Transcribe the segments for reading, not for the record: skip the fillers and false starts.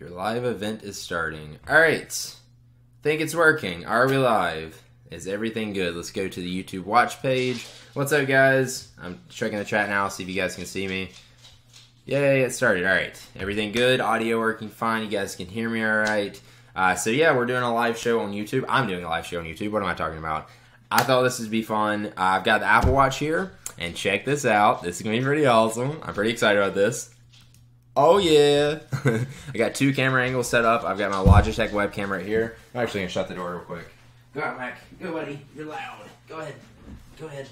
Your live event is starting. Alright. Think it's working. Are we live? Is everything good? Let's go to the YouTube watch page. What's up, guys? I'm checking the chat now, see if you guys can see me. Yay, it started. Alright. Everything good? Audio working fine? You guys can hear me alright? So yeah, we're doing a live show on YouTube. I'm doing a live show on YouTube. What am I talking about? I thought this would be fun. I've got the Apple Watch here, and check this out. This is going to be pretty awesome. I'm pretty excited about this. Oh yeah! I got two camera angles set up. I've got my Logitech webcam right here. I'm actually going to shut the door real quick. Go out, Mac. Go, buddy. You're loud. Go ahead. Go ahead.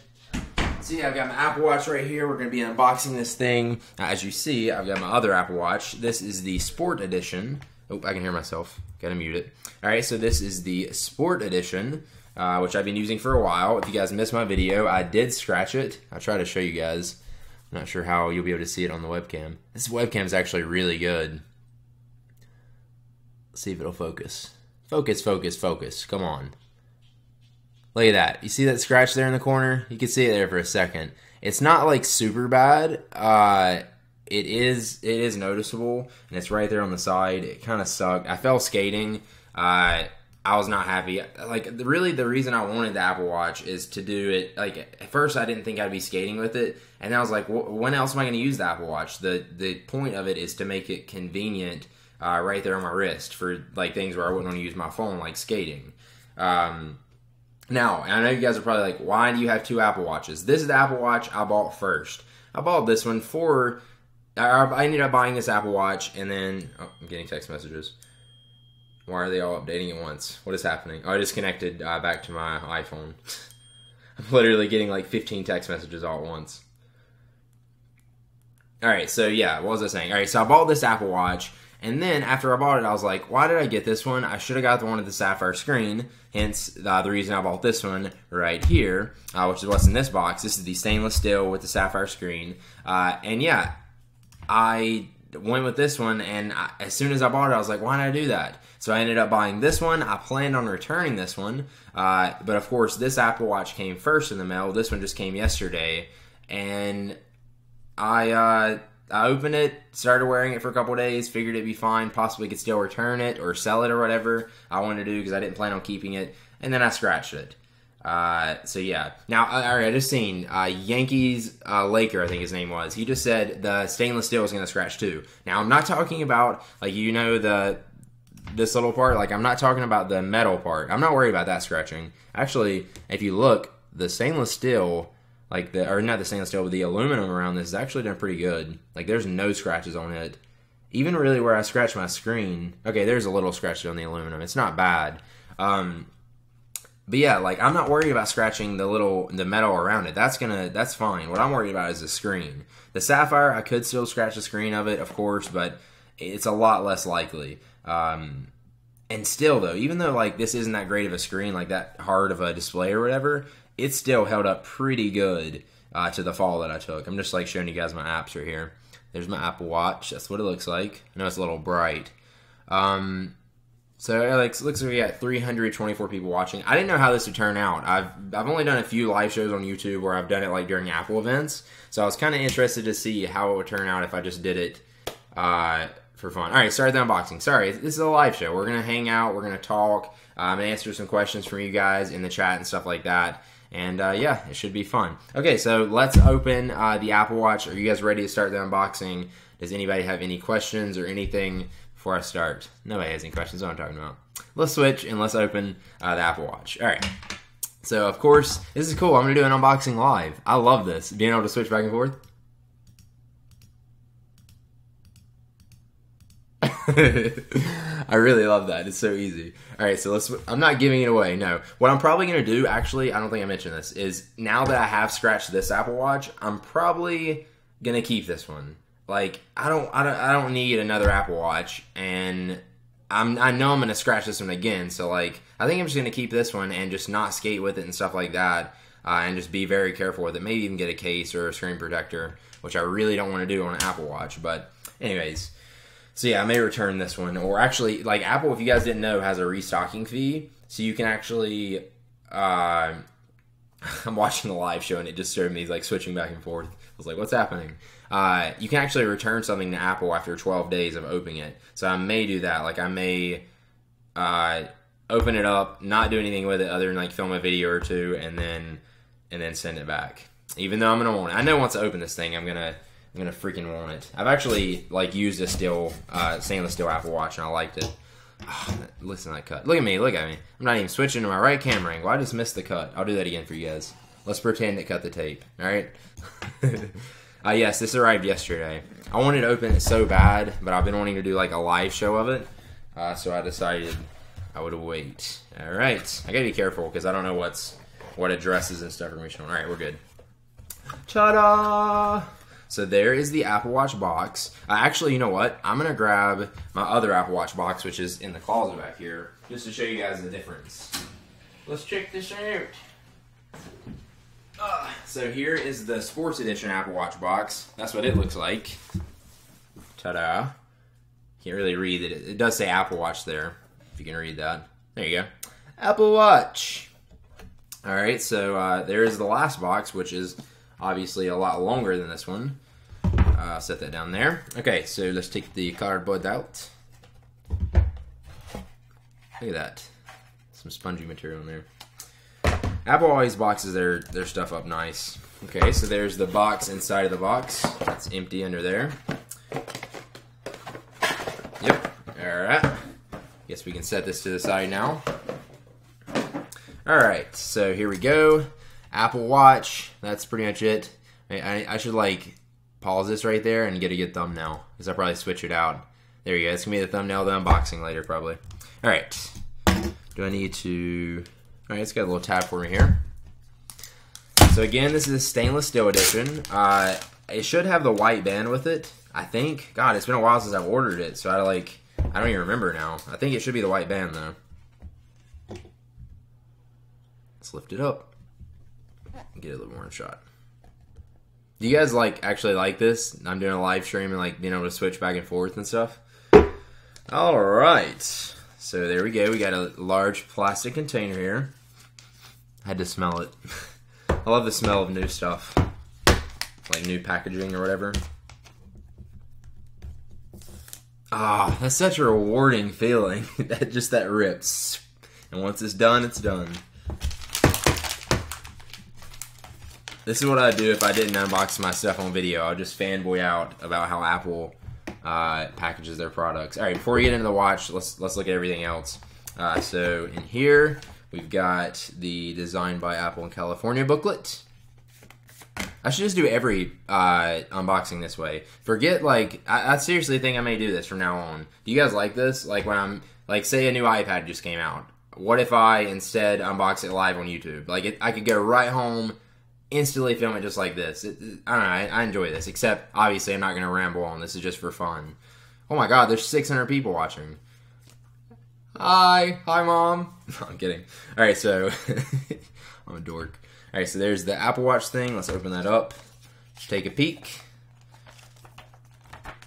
So yeah, I've got my Apple Watch right here. We're going to be unboxing this thing. As you see, I've got my other Apple Watch. This is the Sport Edition. Oh, I can hear myself. Gotta mute it. Alright, so this is the Sport Edition, which I've been using for a while. If you guys missed my video, I did scratch it. I'll try to show you guys. I'm not sure how you'll be able to see it on the webcam. This webcam is actually really good. Let's see if it'll focus. Focus, focus, focus. Come on. Look at that. You see that scratch there in the corner? You can see it there for a second. It's not like super bad. It is noticeable, and it's right there on the side. It kind of sucked. I fell skating. I was not happy. Like, really, the reason I wanted the Apple Watch is to do it. Like, at first, I didn't think I'd be skating with it, and I was like, when else am I going to use the Apple Watch? The point of it is to make it convenient right there on my wrist for like things where I wouldn't want to use my phone, like skating. Now, I know you guys are probably like, why do you have two Apple Watches? This is the Apple Watch I bought first. I bought this one for. I ended up buying this Apple Watch, and then I'm getting text messages. Why are they all updating at once? What is happening? Oh, I just connected back to my iPhone. I'm literally getting like 15 text messages all at once. Alright, so yeah, what was I saying? Alright, so I bought this Apple Watch, and then after I bought it, I was like, why did I get this one? I should have got the one with the sapphire screen, hence the reason I bought this one right here, which is what's in this box. This is the stainless steel with the sapphire screen, and yeah, I went with this one, and as soon as I bought it, I was like, why did I do that? So I ended up buying this one. I planned on returning this one, but of course, this Apple Watch came first in the mail. This one just came yesterday, and I opened it, started wearing it for a couple days, figured it'd be fine, possibly could still return it or sell it or whatever I wanted to do because I didn't plan on keeping it, and then I scratched it. So yeah. Now, I just seen Yankees Laker, I think his name was. He just said the stainless steel is going to scratch too. Now, I'm not talking about, like, you know, this little part. Like, I'm not talking about the metal part. I'm not worried about that scratching. Actually, if you look, the stainless steel, like or not the stainless steel, but the aluminum around this is actually done pretty good. Like, there's no scratches on it. Even really where I scratched my screen. Okay, there's a little scratch on the aluminum. It's not bad. But yeah, like, I'm not worried about scratching the metal around it. That's fine. What I'm worried about is the screen. The sapphire, I could still scratch the screen of it, of course, but it's a lot less likely. And still, though, even though, like, this isn't that great of a screen, like that hard of a display or whatever, it still held up pretty good to the fall that I took. I'm just, like, showing you guys my apps right here. There's my Apple Watch. That's what it looks like. I know it's a little bright. So it looks like we got 324 people watching. I didn't know how this would turn out. I've only done a few live shows on YouTube where I've done it like during Apple events. So I was kind of interested to see how it would turn out if I just did it for fun. All right, start the unboxing. Sorry, this is a live show. We're gonna hang out. We're gonna talk and answer some questions from you guys in the chat and stuff like that. And yeah, it should be fun. Okay, so let's open the Apple Watch. Are you guys ready to start the unboxing? Does anybody have any questions or anything before I start? Nobody has any questions. What I'm talking about. Let's switch and let's open the Apple Watch. All right. So of course, this is cool. I'm gonna do an unboxing live. I love this, being able to switch back and forth. I really love that. It's so easy. All right, so I'm not giving it away. No. What I'm probably gonna do, actually, I don't think I mentioned this, is now that I have scratched this Apple Watch, I'm probably gonna keep this one. Like, I don't need another Apple Watch, and I know I'm gonna scratch this one again. So like, I think I'm just gonna keep this one and just not skate with it and stuff like that, and just be very careful with it. Maybe even get a case or a screen protector, which I really don't want to do on an Apple Watch. But anyways, so yeah, I may return this one, or actually, like, Apple, if you guys didn't know, has a restocking fee, so you can actually I'm watching the live show and it just showed me like switching back and forth. I was like, what's happening? You can actually return something to Apple after 12 days of opening it. So I may do that. Like I may open it up, not do anything with it other than like film a video or two, and then send it back. Even though I'm gonna want it. I know once I open this thing, I'm gonna freaking want it. I've actually like used a stainless steel Apple Watch and I liked it. Oh, listen to that cut. Look at me. I'm not even switching to my right camera angle. I just missed the cut. I'll do that again for you guys. Let's pretend it cut the tape. All right. Yes, this arrived yesterday. I wanted to open it so bad, but I've been wanting to do like a live show of it. So I decided I would wait. All right. I gotta be careful because I don't know what addresses and stuff are me showing. All right, we're good. Ta-da! So there is the Apple Watch box. Actually, you know what? I'm going to grab my other Apple Watch box, which is in the closet back here, just to show you guys the difference. Let's check this out. So here is the Sports Edition Apple Watch box. That's what it looks like. Ta-da. Can't really read it. It does say Apple Watch there, if you can read that. There you go. Apple Watch. All right, so there is the last box, which is obviously a lot longer than this one. Set that down there. Okay, so let's take the cardboard out. Look at that. Some spongy material in there. Apple always boxes their stuff up nice. Okay, so there's the box inside of the box. It's empty under there. Yep, alright. Guess we can set this to the side now. Alright, so here we go. Apple Watch, that's pretty much it. I should like pause this right there and get a good thumbnail, because I'll probably switch it out. There you go, it's going to be the thumbnail of the unboxing later probably. Alright, do I need to... Alright, it's got a little tab for me here. So again, this is a stainless steel edition. It should have the white band with it, I think. God, it's been a while since I've ordered it, so I don't even remember now. I think it should be the white band though. Let's lift it up. Get a little more in shot. Do you guys actually like this? I'm doing a live stream and being able to switch back and forth and stuff. All right, so there we go. We got a large plastic container here. I had to smell it. I love the smell of new stuff, like new packaging or whatever. Ah, that's such a rewarding feeling. that rips, and once it's done, it's done. This is what I'd do if I didn't unbox my stuff on video. I'll just fanboy out about how Apple packages their products. All right, before we get into the watch, let's look at everything else. So in here, we've got the Designed by Apple in California booklet. I should just do every unboxing this way. Forget, I seriously think I may do this from now on. Do you guys like this? Like when I'm, say a new iPad just came out. What if I instead unbox it live on YouTube? I could go right home, instantly film it just like this. I don't know, I enjoy this, except obviously I'm not going to ramble on. This is just for fun. Oh my god, there's 600 people watching. Hi mom. No, I'm kidding. Alright, so I'm a dork. Alright, so there's the Apple Watch thing. Let's open that up. Let's take a peek.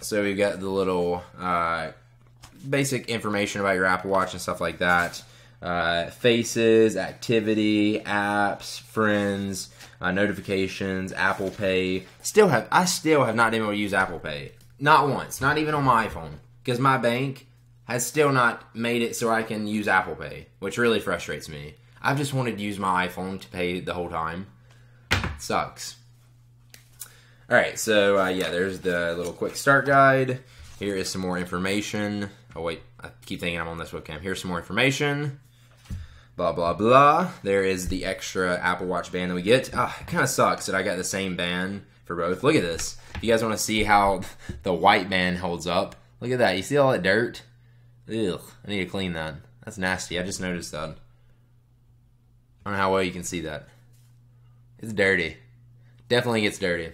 So we've got the little basic information about your Apple Watch and stuff like that. Faces, activity, apps, friends, notifications, Apple Pay. I still have not been able to use Apple Pay. Not once. Not even on my iPhone. Because my bank has still not made it so I can use Apple Pay, which really frustrates me. I've just wanted to use my iPhone to pay the whole time. It sucks. Alright, so yeah, there's the little quick start guide. Here is some more information. Oh wait, I keep thinking I'm on this webcam. Here's some more information. Blah, blah, blah. There is the extra Apple Watch band that we get. It kind of sucks that I got the same band for both. Look at this. You guys want to see how the white band holds up? Look at that. You see all that dirt? Ugh. I need to clean that. That's nasty. I just noticed that. I don't know how well you can see that. It's dirty. Definitely gets dirty.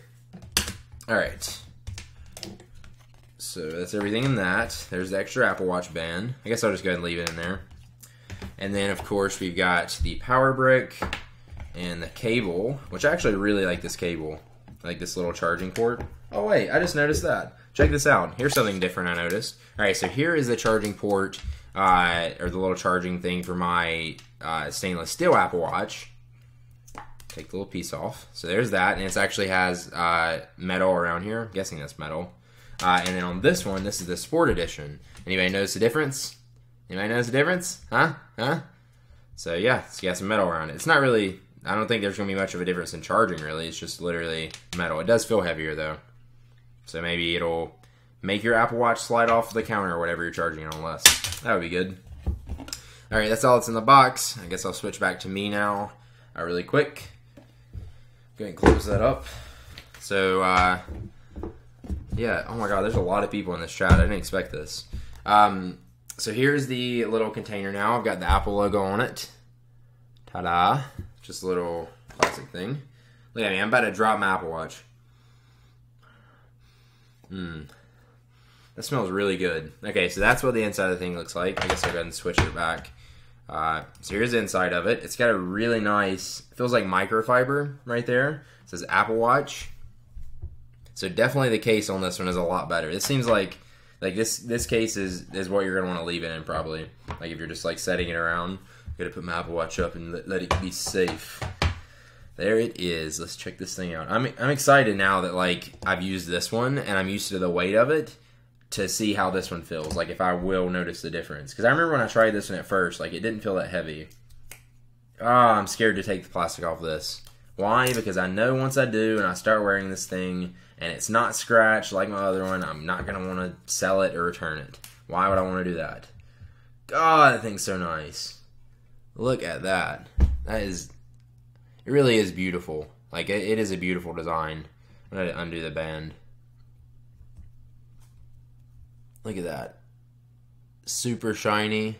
Alright. So that's everything in that. There's the extra Apple Watch band. I guess I'll just go ahead and leave it in there. And then, of course, we've got the power brick and the cable, which I actually really like this cable. Like this little charging port. Oh, wait, I just noticed that. Check this out. Here's something different I noticed. All right, so here is the charging port, or the little charging thing for my stainless steel Apple Watch. Take the little piece off. So there's that, and it actually has metal around here. I'm guessing that's metal. And then on this one, this is the Sport Edition. Anybody notice the difference? Anybody notice the difference? Huh? So yeah, it's got some metal around it. It's not really, I don't think there's going to be much of a difference in charging, really. It's just literally metal. It does feel heavier, though. So maybe it'll make your Apple Watch slide off the counter or whatever you're charging it on less. That would be good. All right, that's all that's in the box. I guess I'll switch back to me now really quick. Go ahead and close that up. So, yeah, oh my god, there's a lot of people in this chat. I didn't expect this. So here's the little container now. I've got the Apple logo on it. Ta-da. Just a little plastic thing. Look at me, I'm about to drop my Apple Watch. That smells really good. Okay, so that's what the inside of the thing looks like. I guess I'll go ahead and switch it back. So here's the inside of it. It's got a really nice, feels like microfiber right there. It says Apple Watch. So definitely the case on this one is a lot better. This seems like this case is what you're gonna want to leave it in probably. Like if you're just like setting it around, I'm gonna put my Apple Watch up and let it be safe. There it is. Let's check this thing out. I'm excited now that like I've used this one and I'm used to the weight of it to see how this one feels. Like if I will notice the difference. Because I remember when I tried this one at first, like it didn't feel that heavy. I'm scared to take the plastic off this. Why? Because I know once I do and I start wearing this thing and it's not scratched like my other one, I'm not going to want to sell it or return it. Why would I want to do that? God, that thing's so nice. Look at that. It really is beautiful. Like, it is a beautiful design. I'm going to undo the band. Look at that. Super shiny.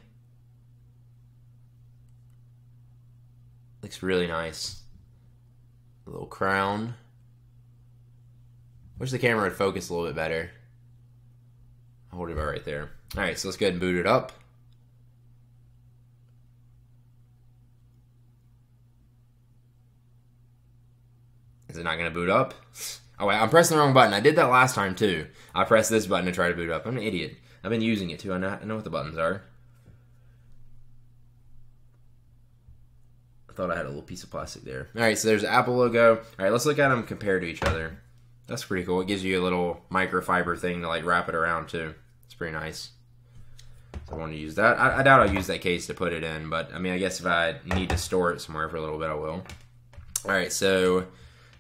Looks really nice. A little crown. Wish the camera would focus a little bit better. I'll hold it about right there. Alright, so let's go ahead and boot it up. Is it not going to boot up? Oh wait, I'm pressing the wrong button. I did that last time too. I pressed this button to try to boot up. I'm an idiot. I've been using it too. I know what the buttons are. I thought I had a little piece of plastic there. Alright, so there's the Apple logo. Alright, let's look at them compared to each other. That's pretty cool. It gives you a little microfiber thing to like wrap it around too. It's pretty nice. So I want to use that. I doubt I'll use that case to put it in, but I mean, I guess if I need to store it somewhere for a little bit, I will. Alright, so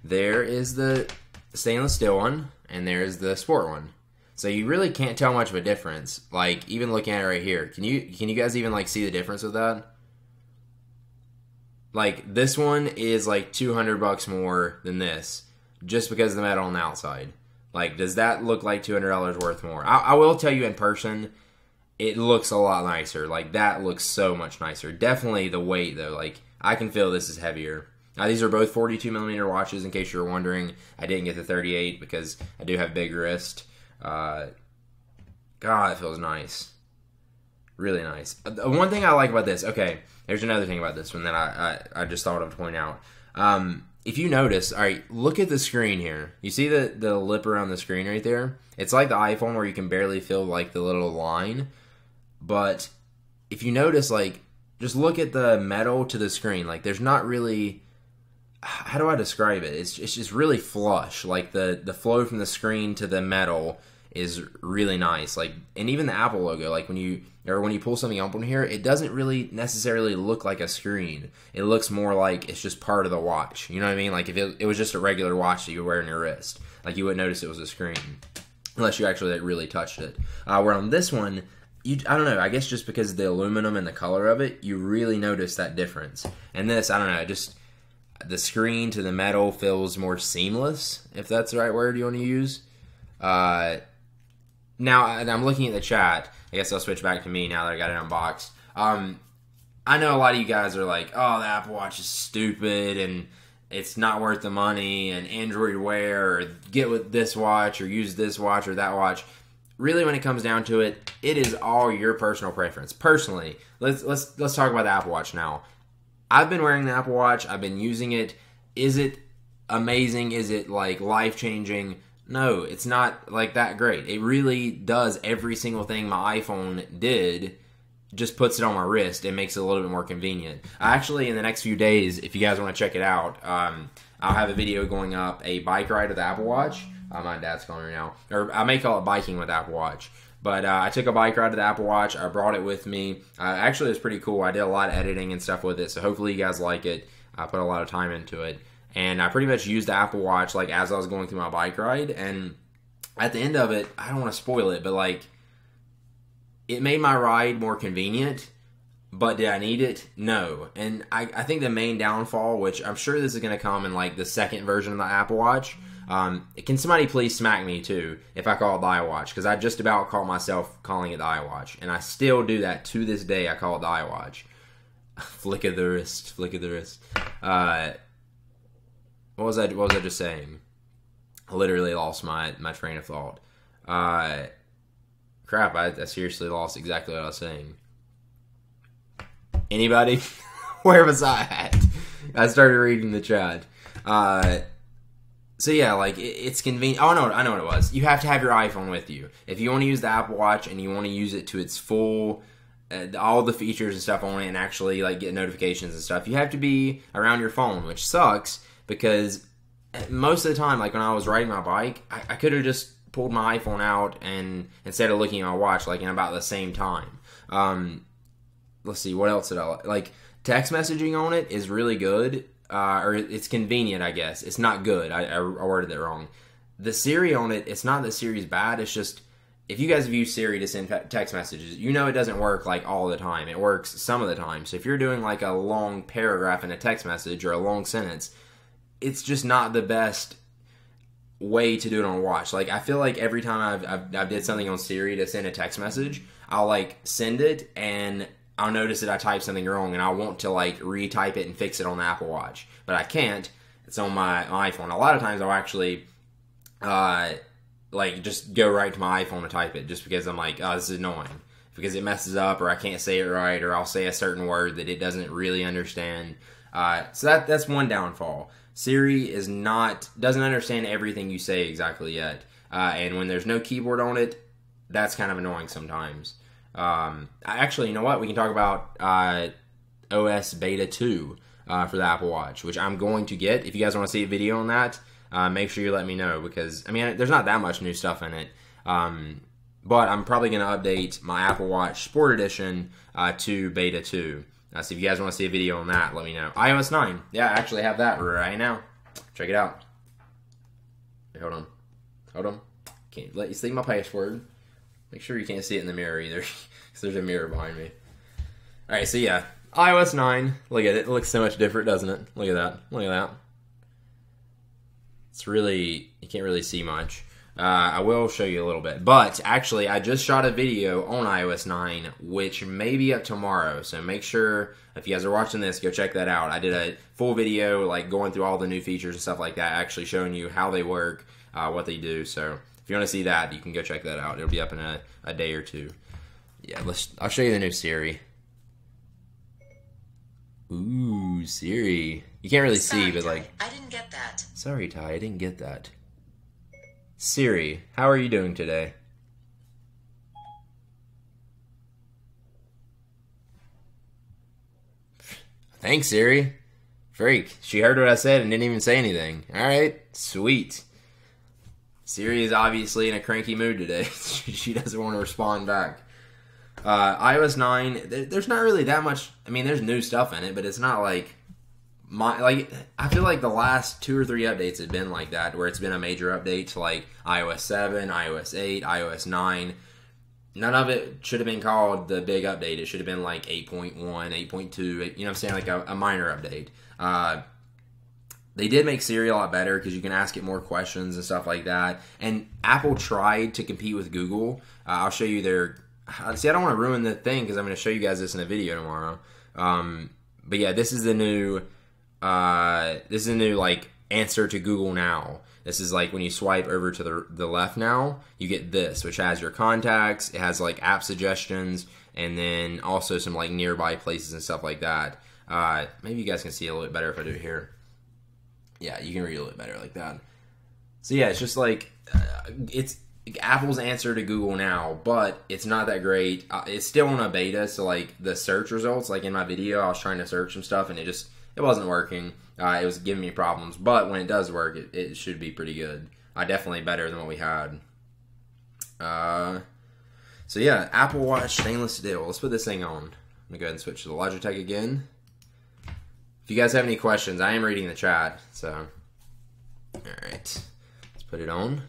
there is the stainless steel one, and there's the sport one. So you really can't tell much of a difference. Like, even looking at it right here. Can you guys even like see the difference with that? Like, this one is like $200 more than this, just because of the metal on the outside. Like, does that look like $200 worth more? I will tell you in person, it looks a lot nicer. Like, that looks so much nicer. Definitely the weight, though. Like, I can feel this is heavier. Now, these are both 42mm watches, in case you were wondering. I didn't get the 38 because I do have big wrist. God, it feels nice. Really nice. One thing I like about this, okay, there's another thing about this one that I just thought of to point out. If you notice, all right, look at the screen here. You see the lip around the screen right there? It's like the iPhone where you can barely feel like the little line. But if you notice, like, just look at the metal to the screen. Like, there's not really, how do I describe it? It's just really flush. Like, the flow from the screen to the metal is really nice. Like, and even the Apple logo, like when you pull something up on here, it doesn't really necessarily look like a screen. It looks more like it's just part of the watch. You know what I mean? Like if it was just a regular watch that you wear on your wrist, like you wouldn't notice it was a screen unless you actually like, really touched it. Where on this one, I don't know, I guess just because of the aluminum and the color of it, you really notice that difference. And this, I don't know, just the screen to the metal feels more seamless, if that's the right word you want to use. Now, I'm looking at the chat. I guess I'll switch back to me now that I got it unboxed. I know a lot of you guys are like, oh, the Apple Watch is stupid, and it's not worth the money, and Android Wear, or get with this watch, or use this watch, or that watch. Really, when it comes down to it, it is all your personal preference. Personally, let's talk about the Apple Watch now. I've been wearing the Apple Watch. I've been using it. Is it amazing? Is it, like, life-changing? No, it's not like that great. It really does every single thing my iPhone did just puts it on my wrist and makes it a little bit more convenient. Actually, in the next few days, if you guys want to check it out, I'll have a video going up, a bike ride with the Apple Watch. My dad's calling me now. Or I may call it biking with Apple Watch. But I took a bike ride to the Apple Watch. I brought it with me. Actually, it was pretty cool. I did a lot of editing and stuff with it, so hopefully you guys like it. I put a lot of time into it. And I pretty much used the Apple Watch like as I was going through my bike ride. And at the end of it, I don't want to spoil it, but like it made my ride more convenient. But did I need it? No. And I think the main downfall, which I'm sure this is going to come in like the second version of the Apple Watch. Can somebody please smack me too if I call it the iWatch? Because I just about caught myself calling it the iWatch. And I still do that to this day. I call it the iWatch. Flick of the wrist. Flick of the wrist. What was I just saying? I literally lost my train of thought. Crap, I seriously lost exactly what I was saying. Anybody? Where was I at? I started reading the chat. So yeah, like it's convenient. Oh no, I know what it was. You have to have your iPhone with you if you want to use the Apple Watch and you want to use it to its full, all the features and stuff on it, and actually like get notifications and stuff. You have to be around your phone, which sucks because most of the time, like when I was riding my bike, I could have just pulled my iPhone out and instead of looking at my watch, like in about the same time. Let's see, what else did I like? Text messaging on it is really good. Or it's convenient, I guess. It's not good. I worded it wrong. The Siri on it, it's not that Siri's bad. It's just, if you guys have used Siri to send text messages, you know it doesn't work like all the time. It works some of the time. So if you're doing like a long paragraph in a text message or a long sentence, it's just not the best way to do it on a watch. Like I feel like every time I've did something on Siri to send a text message, I'll like send it and I'll notice that I typed something wrong and I want to like retype it and fix it on the Apple Watch. But I can't. It's on my iPhone. A lot of times I'll actually like just go right to my iPhone to type it just because I'm like, oh, this is annoying. Because it messes up or I can't say it right or I'll say a certain word that it doesn't really understand. So that's one downfall. Siri doesn't understand everything you say exactly yet. And when there's no keyboard on it, that's kind of annoying sometimes. Actually, you know what? We can talk about OS Beta 2 for the Apple Watch, which I'm going to get. If you guys want to see a video on that, make sure you let me know because, I mean, there's not that much new stuff in it. But I'm probably going to update my Apple Watch Sport Edition to Beta 2. So if you guys want to see a video on that, let me know. iOS 9. Yeah, I actually have that right now. Check it out. Wait, hold on. Can't let you see my password. Make sure you can't see it in the mirror either, because there's a mirror behind me. Alright, so yeah, iOS 9. Look at it. It looks so much different, doesn't it? Look at that. Look at that. It's really, you can't really see much. I will show you a little bit. But, actually, I just shot a video on iOS 9, which may be up tomorrow. So make sure, if you guys are watching this, go check that out. I did a full video, like, going through all the new features and stuff like that, actually showing you how they work, what they do. So if you want to see that, you can go check that out. It'll be up in a day or two. Yeah, I'll show you the new Siri. Ooh, Siri. You can't really see, but like... I didn't get that. Sorry, Ty, I didn't get that. Siri, how are you doing today? Thanks, Siri. Freak. She heard what I said and didn't even say anything. Alright, sweet. Siri is obviously in a cranky mood today. She doesn't want to respond back. iOS 9, there's not really that much. I mean, there's new stuff in it, but it's not like... I feel like the last 2 or 3 updates have been like that, where it's been a major update to like iOS 7, iOS 8, iOS 9. None of it should have been called the big update. It should have been like 8.1, 8.2, you know what I'm saying, like a minor update. They did make Siri a lot better because you can ask it more questions and stuff like that. And Apple tried to compete with Google. I'll show you their... See, I don't want to ruin the thing because I'm going to show you guys this in a video tomorrow. But yeah, this is the new... like answer to Google Now. This is like when you swipe over to the left now, you get this, which has your contacts. It has like app suggestions, and then also some like nearby places and stuff like that. Maybe you guys can see a little bit better if I do it here. Yeah, you can read a little bit better like that. So yeah, it's just like it's Apple's answer to Google Now, but it's not that great. It's still on a beta, so like the search results, like in my video, I was trying to search some stuff and it wasn't working. It was giving me problems, but when it does work, it should be pretty good. Definitely better than what we had. So yeah, Apple Watch stainless steel. Let's put this thing on. I'm gonna go ahead and switch to the Logitech again. If you guys have any questions, I am reading the chat, so. Alright, let's put it on.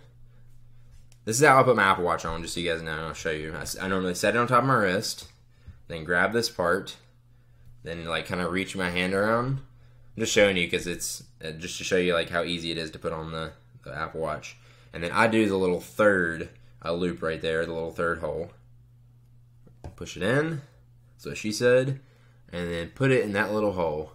This is how I put my Apple Watch on, just so you guys know. I'll show you. I normally set it on top of my wrist, then grab this part, then like kind of reach my hand around. I'm just showing you because it's just to show you like how easy it is to put on the Apple Watch. And then I do the little third loop right there, the little third hole. Push it in, that's what she said, and then put it in that little hole.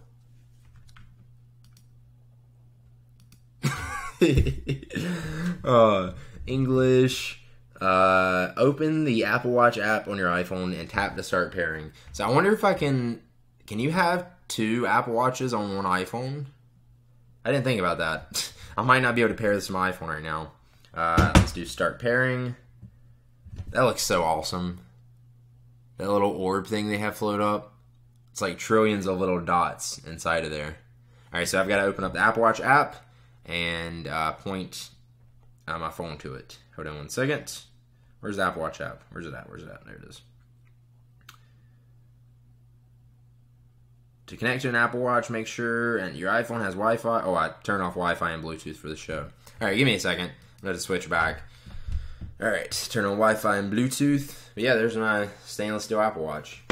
English. Open the Apple Watch app on your iPhone and tap to start pairing. So I wonder if I can you have 2 Apple Watches on one iPhone? I didn't think about that. I might not be able to pair this to my iPhone right now. Let's do start pairing. That looks so awesome. That little orb thing they have float up. It's like trillions of little dots inside of there. Alright, so I've got to open up the Apple Watch app and point my phone to it. Hold on one second. Where's the Apple Watch app? Where's it at? There it is. To connect to an Apple Watch, make sure and your iPhone has Wi-Fi. Oh, I turned off Wi-Fi and Bluetooth for the show. Alright, give me a second. I'm going to switch back. Alright, turn on Wi-Fi and Bluetooth. But yeah, there's my stainless steel Apple Watch.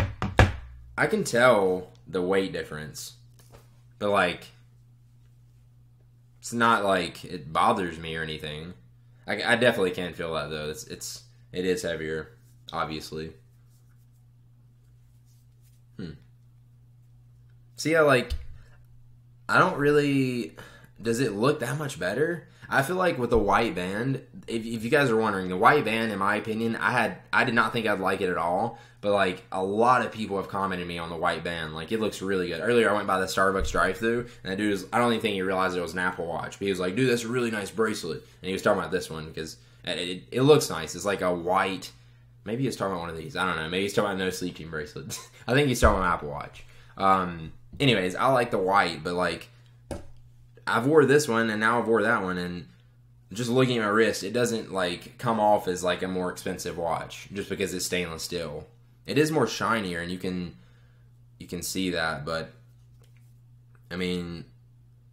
I can tell the weight difference. But like, it's not like it bothers me or anything. I definitely can feel that though. It is heavier, obviously. See, I don't really. Does it look that much better? I feel like with the white band, if you guys are wondering, the white band, in my opinion, I did not think I'd like it at all. But like a lot of people have commented me on the white band. Like it looks really good. Earlier I went by the Starbucks drive-thru, and that dude I don't even think he realized it was an Apple Watch. But he was like, "Dude, that's a really nice bracelet." And he was talking about this one because it looks nice. It's like a white. Maybe he's talking about one of these. I don't know. Maybe he's talking about NoSleep Team bracelets. I think he's talking about Apple Watch. Anyways, I like the white, but like I've wore this one and now I've wore that one, and just looking at my wrist, it doesn't like come off as like a more expensive watch just because it's stainless steel. It is more shinier, and you can see that, but I mean,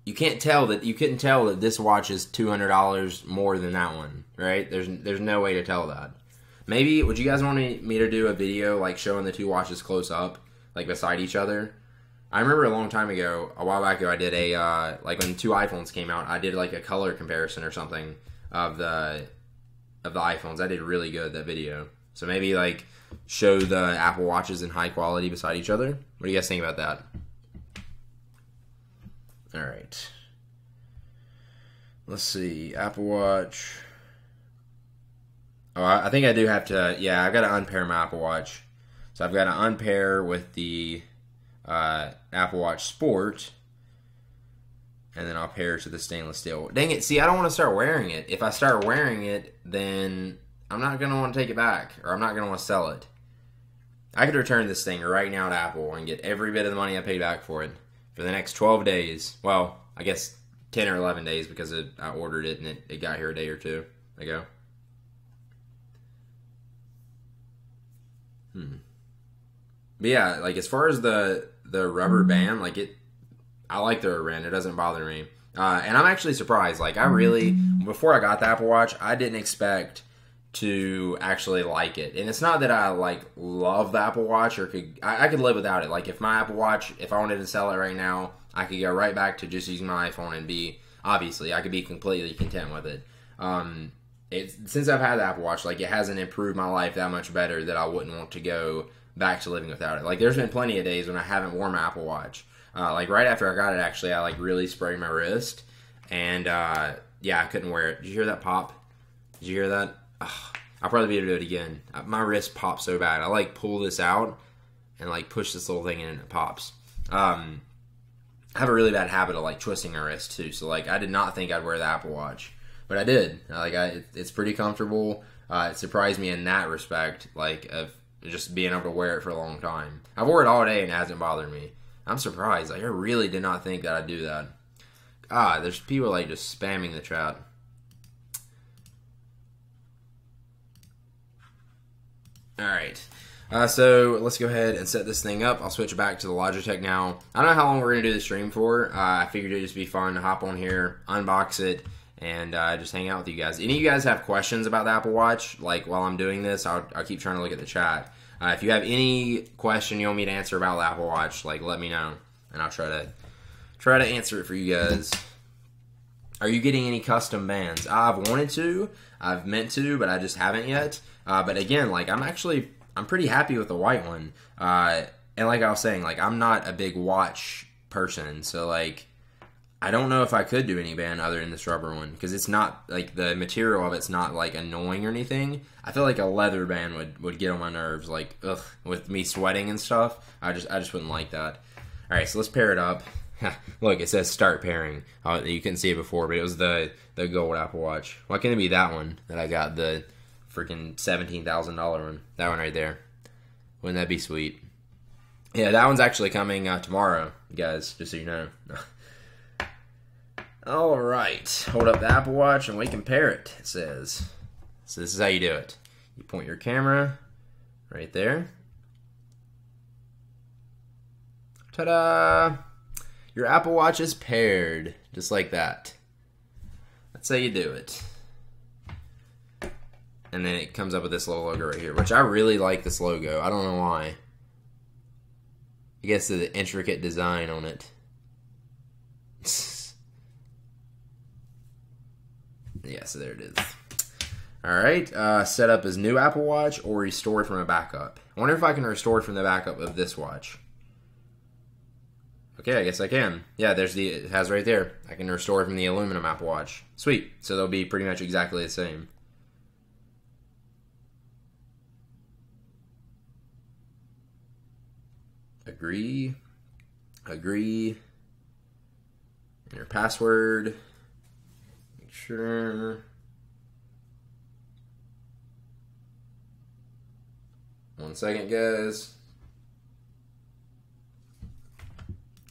you couldn't tell that this watch is $200 more than that one, right? There's no way to tell that. Maybe would you guys want me to do a video like showing the 2 watches close up, like beside each other? I remember a long time ago, a while back ago, I did a like when 2 iPhones came out, I did like a color comparison or something of the iPhones. I did really good that video. So maybe like show the Apple Watches in high quality beside each other. What do you guys think about that? All right. Let's see. Apple Watch. Oh, I think I do have to. Yeah, I've got to unpair my Apple Watch. So I've got to unpair with the Apple Watch Sport, and then I'll pair it to the stainless steel. Dang it! See, I don't want to start wearing it. If I start wearing it, then I'm not going to want to take it back, or I'm not going to want to sell it. I could return this thing right now to Apple and get every bit of the money I paid back for it for the next 12 days. Well, I guess 10 or 11 days because I ordered it and it got here a day or 2 ago. But yeah, like as far as the rubber band, like I like the rubber band. It doesn't bother me. And I'm actually surprised. Like before I got the Apple Watch, I didn't expect to actually like it. And it's not that I like love the Apple Watch or I could live without it. Like if my Apple Watch, if I wanted to sell it right now, I could go right back to just using my iPhone and I could be completely content with it. Since I've had the Apple Watch, like it hasn't improved my life that much better that I wouldn't want to go back to living without it. Like there's been plenty of days when I haven't worn my Apple Watch. Like right after I got it, actually, I like really sprayed my wrist, and yeah, I couldn't wear it. Did you hear that pop? Did you hear that? Ugh, I'll probably be able to do it again. My wrist pops so bad. I like pull this out and like push this little thing in and it pops. I have a really bad habit of like twisting my wrist too. So like I did not think I'd wear the Apple Watch, but I did. Like it's pretty comfortable. It surprised me in that respect, like of just being able to wear it for a long time. I've worn it all day and it hasn't bothered me. I'm surprised. Like I really did not think that I'd do that. There's people like just spamming the chat. Alright, so let's go ahead and set this thing up. I'll switch back to the Logitech now. I don't know how long we're going to do the stream for. I figured it'd just be fun to hop on here, unbox it, and just hang out with you guys. Any of you guys have questions about the Apple Watch, like while I'm doing this, I'll keep trying to look at the chat. If you have any question you want me to answer about the Apple Watch, like let me know, and I'll try to answer it for you guys. Are you getting any custom bands? I've wanted to, I've meant to, but I just haven't yet. But again, like I'm pretty happy with the white one. And like I was saying, like I'm not a big watch person, so like I don't know if I could do any band other than this rubber one, because it's not like the material of it's not like annoying or anything. I feel like a leather band would get on my nerves, like ugh, with me sweating and stuff. I just wouldn't like that. All right, so let's pair it up. Look, it says start pairing. You couldn't see it before, but it was the gold Apple Watch. Why can't it be that one that I got, the freaking $17,000 one? That one right there. Wouldn't that be sweet? Yeah, that one's actually coming tomorrow, guys, just so you know. All right, hold up the Apple Watch and we can pair it, it says. So this is how you do it. You point your camera right there. Ta-da! Your Apple Watch is paired, just like that. That's how you do it. And then it comes up with this little logo right here, which I really like this logo. I don't know why. I guess the intricate design on it. Yeah, so there it is. Alright, set up as new Apple Watch or restored from a backup. I wonder if I can restore from the backup of this watch. Okay, I guess I can. Yeah, it has right there. I can restore from the aluminum Apple Watch. Sweet. So they'll be pretty much exactly the same. Agree. Agree. And your password. Make sure. One second, guys.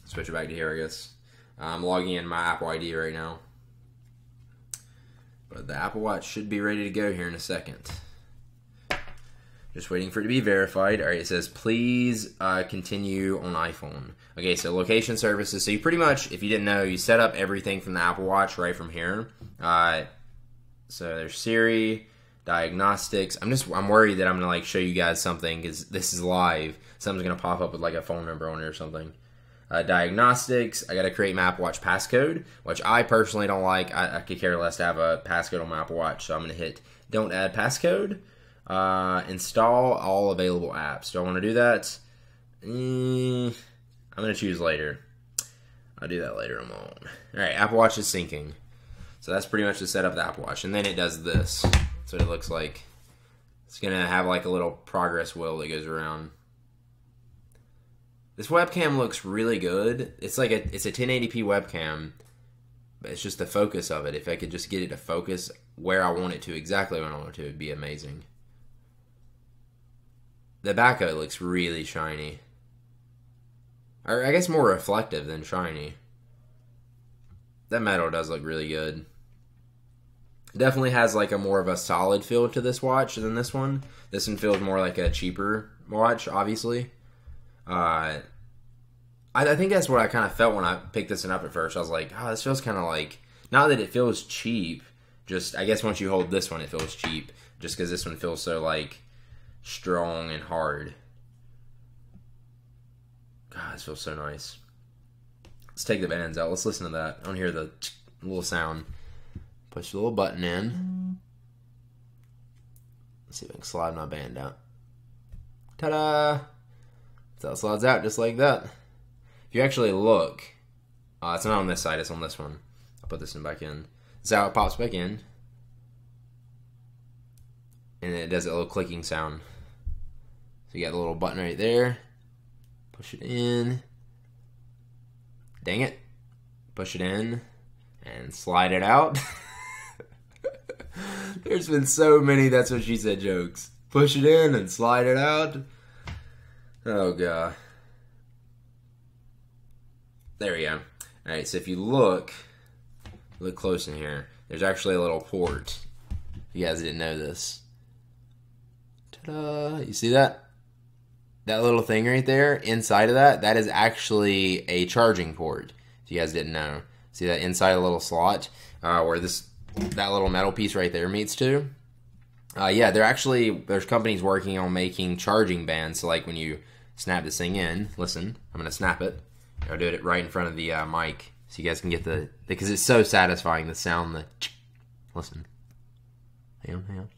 Switch it back to here, I guess. I'm logging in my Apple ID right now. But the Apple Watch should be ready to go here in a second. Just waiting for it to be verified. Alright, it says, please continue on iPhone. Okay, so location services. So you pretty much, if you didn't know, you set up everything from the Apple Watch right from here. So there's Siri, diagnostics. I'm worried that I'm going to like show you guys something because this is live. Something's going to pop up with like a phone number on it or something. Diagnostics, I got to create my Apple Watch passcode, which I personally don't like. I could care less to have a passcode on my Apple Watch, so I'm going to hit don't add passcode. Install all available apps. Do I want to do that? I'm going to choose later. I'll do that later on. Alright, Apple Watch is syncing. So that's pretty much the setup of the Apple Watch. And then it does this. That's what it looks like. It's going to have like a little progress wheel that goes around. This webcam looks really good. It's a 1080p webcam, but it's just the focus of it. If I could just get it to focus where I want it to, exactly when I want it to, it'd be amazing. The back of it looks really shiny. Or I guess more reflective than shiny. That metal does look really good. It definitely has like a more of a solid feel to this watch than this one. This one feels more like a cheaper watch, obviously. I think that's what I kind of felt when I picked this one up at first. I was like, oh, this feels kind of like, not that it feels cheap, just, I guess once you hold this one, it feels cheap, just because this one feels so, like, strong and hard. God, this feels so nice. Let's take the bands out. Let's listen to that. I want to hear the little sound. Push the little button in. Let's see if I can slide my band out. Ta-da! So it slides out just like that. If you actually look, it's not on this side, it's on this one. I'll put this one back in. This is how it pops back in. And it does a little clicking sound. So you got the little button right there. Push it in. Dang it. Push it in. And slide it out. There's been so many that's what she said jokes. Push it in and slide it out. Oh, God. There we go. Alright, so if you look close in here, there's actually a little port. If you guys didn't know this. Ta-da! You see that? That little thing right there, inside of that is actually a charging port. If you guys didn't know. See that inside a little slot where that little metal piece right there meets to? Yeah, there's companies working on making charging bands. So like when you snap this thing in, listen, I'm going to snap it. I'll do it right in front of the mic so you guys can get because it's so satisfying, the sound, listen. Hang on.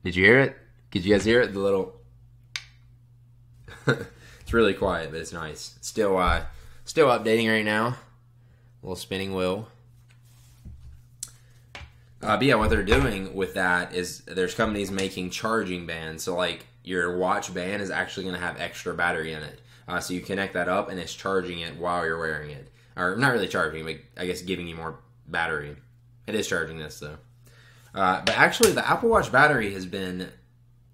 Did you hear it? Did you guys hear it? The little, it's really quiet, but it's nice. It's still updating right now. A little spinning wheel. But yeah, what they're doing with that is there's companies making charging bands. So like your watch band is actually going to have extra battery in it. So you connect that up and it's charging it while you're wearing it. Or not really charging, but I guess giving you more battery. It is charging this though. But actually the Apple Watch battery has been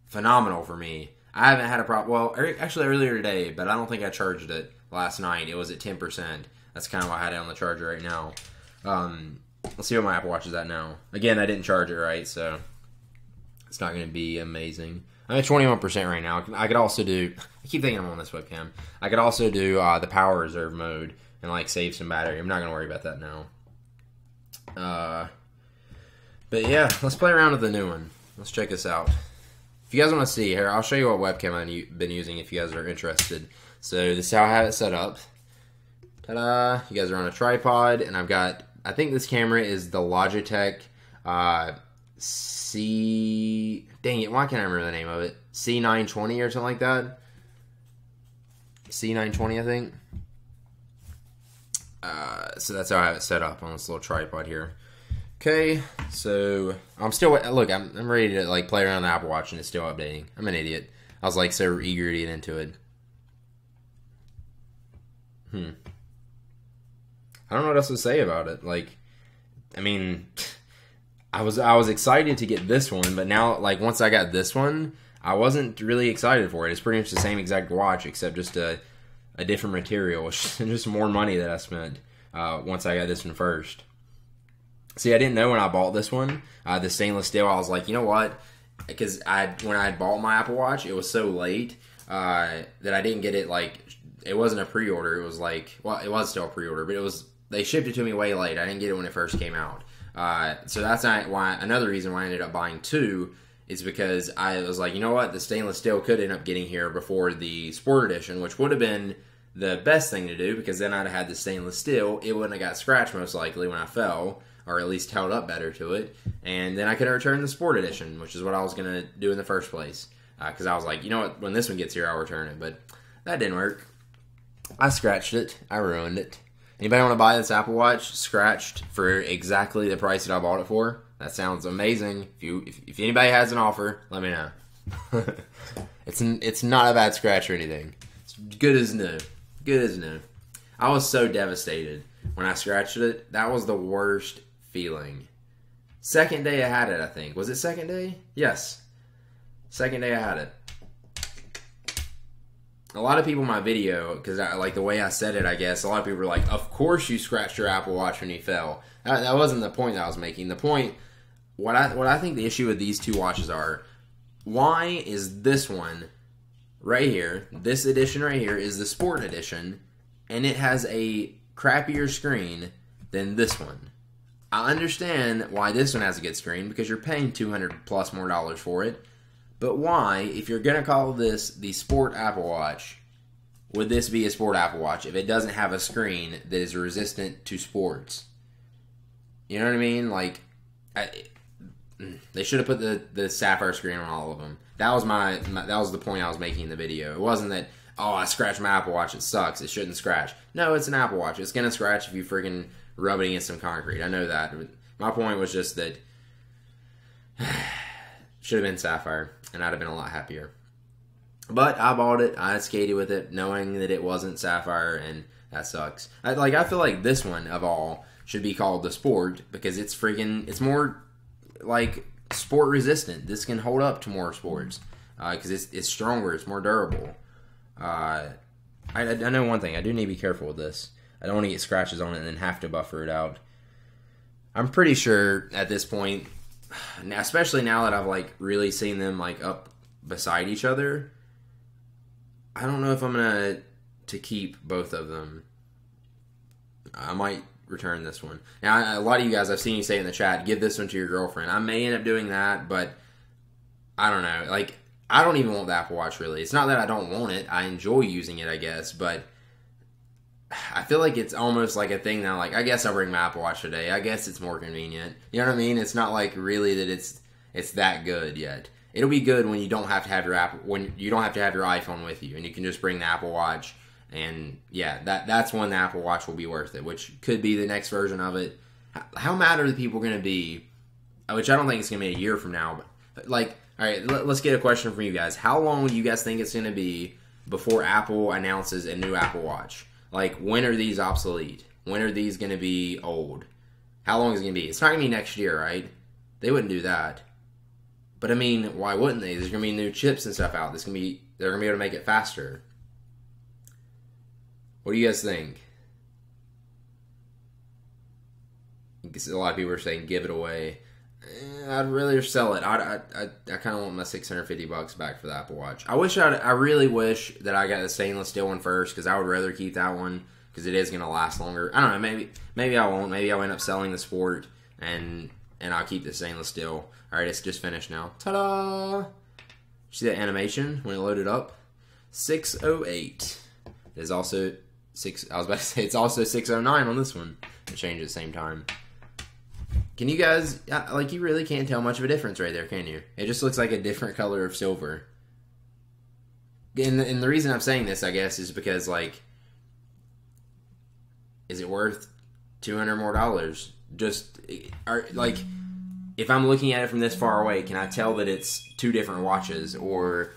phenomenal for me. I haven't had a problem. Well, actually earlier today, but I don't think I charged it last night. It was at 10%. That's kind of why I had it on the charger right now. Let's see what my Apple Watch is at now. Again, I didn't charge it right, so it's not going to be amazing. I'm at 21% right now. I could also do, I keep thinking I'm on this webcam. I could also do the power reserve mode and like save some battery. I'm not going to worry about that now. But yeah, let's play around with the new one. Let's check this out. If you guys want to see here, I'll show you what webcam I've been using if you guys are interested. So this is how I have it set up. Ta-da! You guys are on a tripod, and I think this camera is the Logitech dang it, why can't I remember the name of it? C920 or something like that. C920, I think. So that's how I have it set up on this little tripod here. Okay, so I'm still, look, I'm ready to like play around the Apple Watch and it's still updating. I'm an idiot. I was like so eager to get into it. I don't know what else to say about it. Like, I mean, I was excited to get this one, but now like once I got this one, I wasn't really excited for it. It's pretty much the same exact watch except just a different material. It's just more money that I spent once I got this one first. See, I didn't know when I bought this one, the stainless steel. I was like, you know what? Because when I bought my Apple Watch, it was so late that I didn't get it. Like, it wasn't a pre-order. It was like, well, it was still a pre-order, but they shipped it to me way late. I didn't get it when it first came out. So that's another reason why I ended up buying two is because I was like, you know what? The stainless steel could end up getting here before the Sport Edition, which would have been the best thing to do because then I'd have had the stainless steel. It wouldn't have got scratched most likely when I fell, or at least held up better to it, and then I could return the Sport Edition, which is what I was going to do in the first place, because I was like, you know what, when this one gets here, I'll return it, but that didn't work. I scratched it. I ruined it. Anybody want to buy this Apple Watch scratched for exactly the price that I bought it for? That sounds amazing. If anybody has an offer, let me know. It's not a bad scratch or anything. It's good as new. Good as new. I was so devastated when I scratched it. That was the worst feeling. Second day I had it, I think. Was it second day? Yes. Second day I had it. A lot of people in my video, because I like the way I said it, I guess, a lot of people were like, of course you scratched your Apple Watch when you fell. That wasn't the point that I was making. The point, what I think the issue with these two watches are, why is this one right here, this edition right here, is the Sport Edition, and it has a crappier screen than this one? I understand why this one has a good screen, because you're paying $200 plus more for it. But why, if you're going to call this the Sport Apple Watch, would this be a Sport Apple Watch if it doesn't have a screen that is resistant to sports? You know what I mean? Like, they should have put the sapphire screen on all of them. That was that was the point I was making in the video. It wasn't that, oh, I scratched my Apple Watch, it sucks, it shouldn't scratch. No, it's an Apple Watch. It's going to scratch if you friggin' rub it against some concrete. I know that. My point was just that should have been sapphire, and I'd have been a lot happier. But I bought it. I skated with it, knowing that it wasn't sapphire, and that sucks. I feel like this one of all should be called the Sport because it's more like sport resistant. This can hold up to more sports because it's stronger, it's more durable. I know one thing, I do need to be careful with this. I don't want to get scratches on it and then have to buffer it out. I'm pretty sure at this point, especially now that I've like really seen them like up beside each other, I don't know if I'm gonna to keep both of them. I might return this one. Now, a lot of you guys, I've seen you say in the chat, give this one to your girlfriend. I may end up doing that, but I don't know. Like, I don't even want the Apple Watch, really. It's not that I don't want it. I enjoy using it, I guess, but I feel like it's almost like a thing now. Like, I guess I'll bring my Apple Watch today. I guess it's more convenient. You know what I mean? It's not like really that it's that good yet. It'll be good when you don't have to have your iPhone with you, and you can just bring the Apple Watch. And yeah, that's when the Apple Watch will be worth it, which could be the next version of it. How mad are the people going to be? Which I don't think it's going to be a year from now. But like, all right, let's get a question from you guys. How long do you guys think it's going to be before Apple announces a new Apple Watch? Like, when are these obsolete? When are these going to be old? How long is it going to be? It's not going to be next year, right? They wouldn't do that. But I mean, why wouldn't they? There's going to be new chips and stuff out. They're going to be able to make it faster. What do you guys think? Because a lot of people are saying give it away. I'd rather sell it. I kind of want my $650 back for the Apple Watch. I really wish that I got the stainless steel one first because I would rather keep that one because it is going to last longer. I don't know. Maybe I won't. Maybe I'll end up selling the Sport and I'll keep the stainless steel. All right, it's just finished now. Ta-da! See that animation when it loaded up? 608. There's also I was about to say it's also 609 on this one. It changed at the same time. Can you guys, like, you really can't tell much of a difference right there, can you? It just looks like a different color of silver. And the reason I'm saying this, I guess, is because, like, is it worth $200 more? Just, like, if I'm looking at it from this far away, can I tell that it's two different watches, or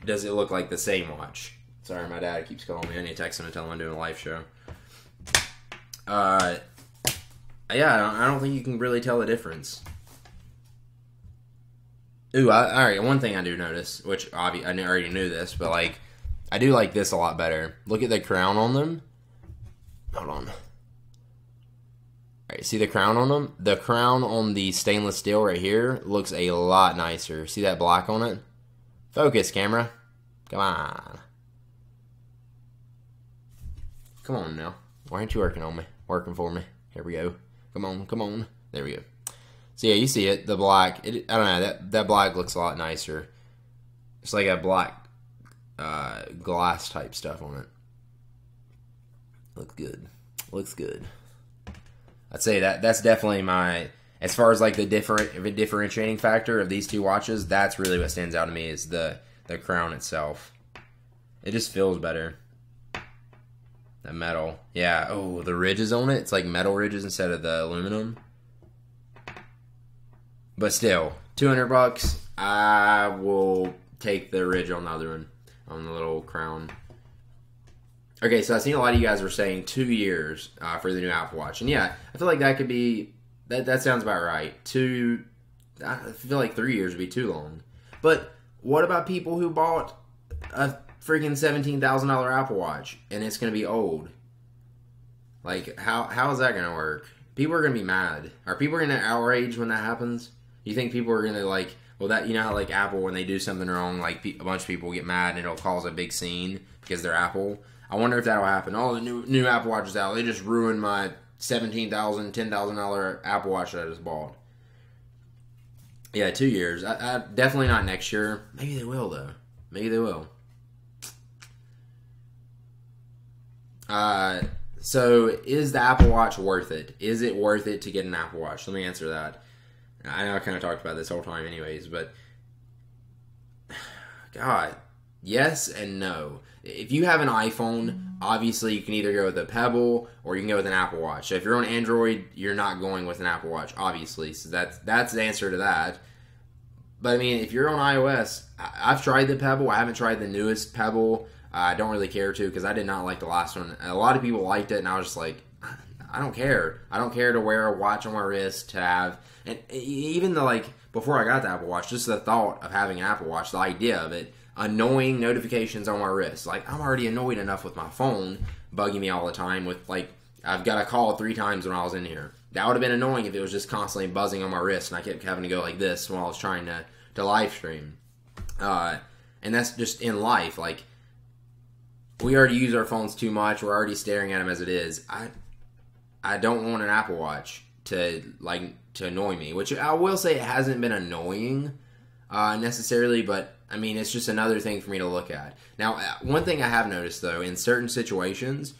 does it look like the same watch? Sorry, my dad keeps calling me. I need to text him and tell him I'm doing a live show. Yeah, I don't think you can really tell the difference. Ooh, alright, one thing I do notice, which I already knew this, but like, I do like this a lot better. Look at the crown on them. Hold on. Alright, see the crown on them? The crown on the stainless steel right here looks a lot nicer. See that black on it? Focus, camera. Come on. Come on now. Why aren't you working on me? Working for me. Here we go. Come on, come on. There we go. So yeah, you see it, the black. I don't know, that black looks a lot nicer. It's like a black glass type stuff on it. Looks good. Looks good. I'd say that's definitely as far as like the differentiating factor of these two watches, that's really what stands out to me is the crown itself. It just feels better. The metal. Yeah, oh, the ridges on it. It's like metal ridges instead of the aluminum. But still, $200, I will take the ridge on the other one, on the little crown. Okay, so I've seen a lot of you guys were saying 2 years for the new Apple Watch. And yeah, I feel like that could be, that sounds about right. I feel like 3 years would be too long. But what about people who bought a freaking $17,000 Apple Watch and it's going to be old? Like, how is that going to work? People are going to be mad. Are people going to outrage when that happens? You think people are going to like, well, that, you know how like Apple, when they do something wrong, like a bunch of people get mad and it'll cause a big scene because they're Apple? I wonder if that'll happen. Oh, the new Apple Watch is out. They just ruined my $17,000, $10,000 Apple Watch that I just bought. Yeah, 2 years. I definitely not next year. Maybe they will, though. Maybe they will. So, is the Apple Watch worth it? Is it worth it to get an Apple Watch? Let me answer that. I know I kind of talked about this whole time anyways, but God, yes and no. If you have an iPhone, obviously you can either go with a Pebble or you can go with an Apple Watch. So if you're on Android, you're not going with an Apple Watch, obviously. So that's the answer to that. But I mean, if you're on iOS, I've tried the Pebble. I haven't tried the newest Pebble. I don't really care to because I did not like the last one. A lot of people liked it, and I was just like, I don't care. I don't care to wear a watch on my wrist, to have, and even the, like, before I got the Apple Watch, just the thought of having an Apple Watch, the idea of it, annoying notifications on my wrist. Like, I'm already annoyed enough with my phone bugging me all the time with, like, I've got a call 3 times when I was in here. That would have been annoying if it was just constantly buzzing on my wrist and I kept having to go like this while I was trying to live stream. And that's just in life. Like, we already use our phones too much. We're already staring at them as it is. I don't want an Apple Watch to annoy me, which I will say it hasn't been annoying necessarily, but I mean, it's just another thing for me to look at. Now, one thing I have noticed, though, in certain situations,